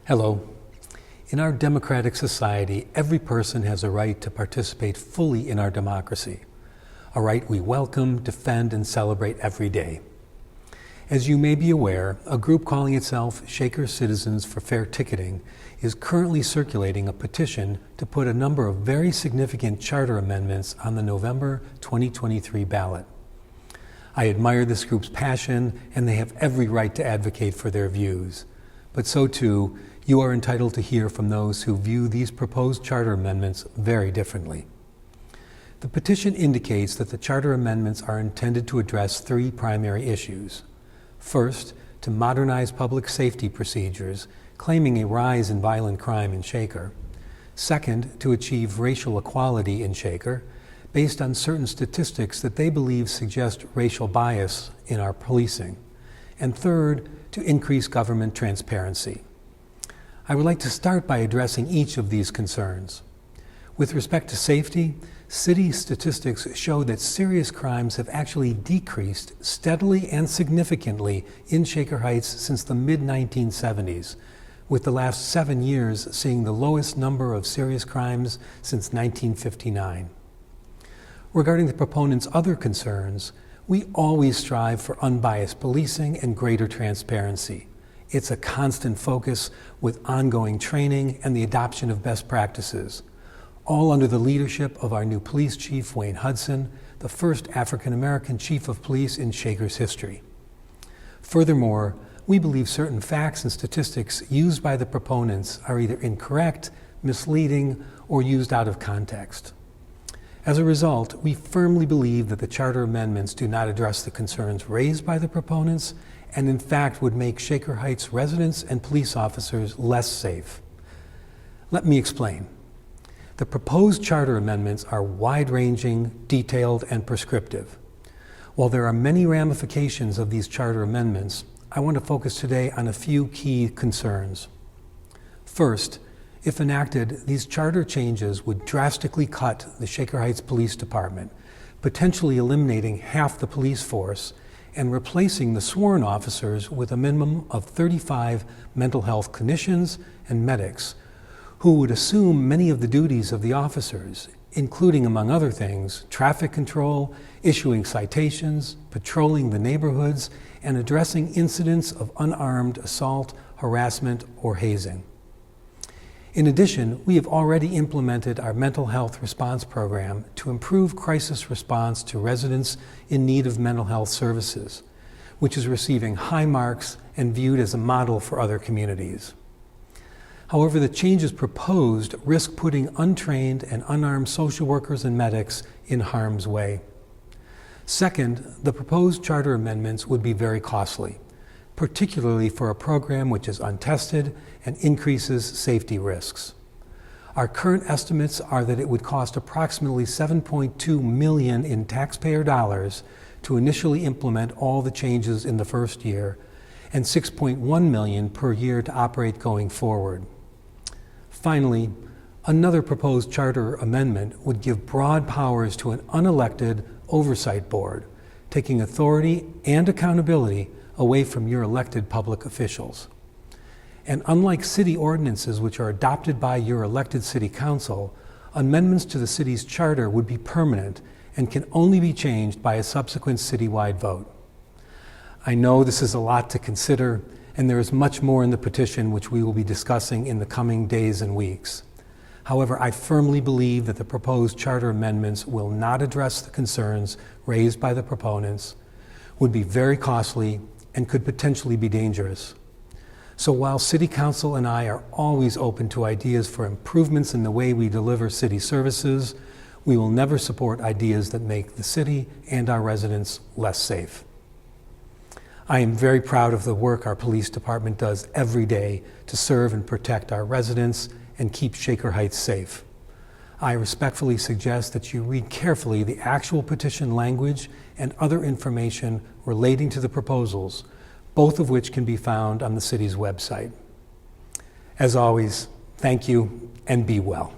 Hello. In our democratic society, every person has a right to participate fully in our democracy, a right we welcome, defend, and celebrate every day. As you may be aware, a group calling itself Shaker Citizens for Fair Ticketing is currently circulating a petition to put a number of very significant charter amendments on the November 2023 ballot. I admire this group's passion, and they have every right to advocate for their views. But so too, you are entitled to hear from those who view these proposed charter amendments very differently. The petition indicates that the charter amendments are intended to address three primary issues. First, to modernize public safety procedures, claiming a rise in violent crime in Shaker. Second, to achieve racial equality in Shaker, based on certain statistics that they believe suggest racial bias in our policing. And third, to increase government transparency. I would like to start by addressing each of these concerns. With respect to safety, city statistics show that serious crimes have actually decreased steadily and significantly in Shaker Heights since the mid-1970s, with the last 7 years seeing the lowest number of serious crimes since 1959. Regarding the proponents' other concerns, we always strive for unbiased policing and greater transparency. It's a constant focus with ongoing training and the adoption of best practices, all under the leadership of our new police chief, Wayne Hudson, the first African-American chief of police in Shaker's history. Furthermore, we believe certain facts and statistics used by the proponents are either incorrect, misleading, or used out of context. As a result, we firmly believe that the charter amendments do not address the concerns raised by the proponents and in fact would make Shaker Heights residents and police officers less safe. Let me explain. The proposed charter amendments are wide-ranging, detailed, and prescriptive. While there are many ramifications of these charter amendments, I want to focus today on a few key concerns. First, if enacted, these charter changes would drastically cut the Shaker Heights Police Department, potentially eliminating half the police force and replacing the sworn officers with a minimum of 35 mental health clinicians and medics who would assume many of the duties of the officers, including, among other things, traffic control, issuing citations, patrolling the neighborhoods, and addressing incidents of unarmed assault, harassment, or hazing. In addition, we have already implemented our mental health response program to improve crisis response to residents in need of mental health services, which is receiving high marks and viewed as a model for other communities. However, the changes proposed risk putting untrained and unarmed social workers and medics in harm's way. Second, the proposed charter amendments would be very costly, particularly for a program which is untested and increases safety risks. Our current estimates are that it would cost approximately $7.2 million in taxpayer dollars to initially implement all the changes in the first year, and $6.1 million per year to operate going forward. Finally, another proposed charter amendment would give broad powers to an unelected oversight board, taking authority and accountability away from your elected public officials. And unlike city ordinances which are adopted by your elected city council, amendments to the city's charter would be permanent and can only be changed by a subsequent citywide vote. I know this is a lot to consider, and there is much more in the petition which we will be discussing in the coming days and weeks. However, I firmly believe that the proposed charter amendments will not address the concerns raised by the proponents, would be very costly, and could potentially be dangerous. So while City Council and I are always open to ideas for improvements in the way we deliver city services, we will never support ideas that make the city and our residents less safe. I am very proud of the work our police department does every day to serve and protect our residents and keep Shaker Heights safe. I respectfully suggest that you read carefully the actual petition language and other information relating to the proposals, both of which can be found on the city's website. As always, thank you and be well.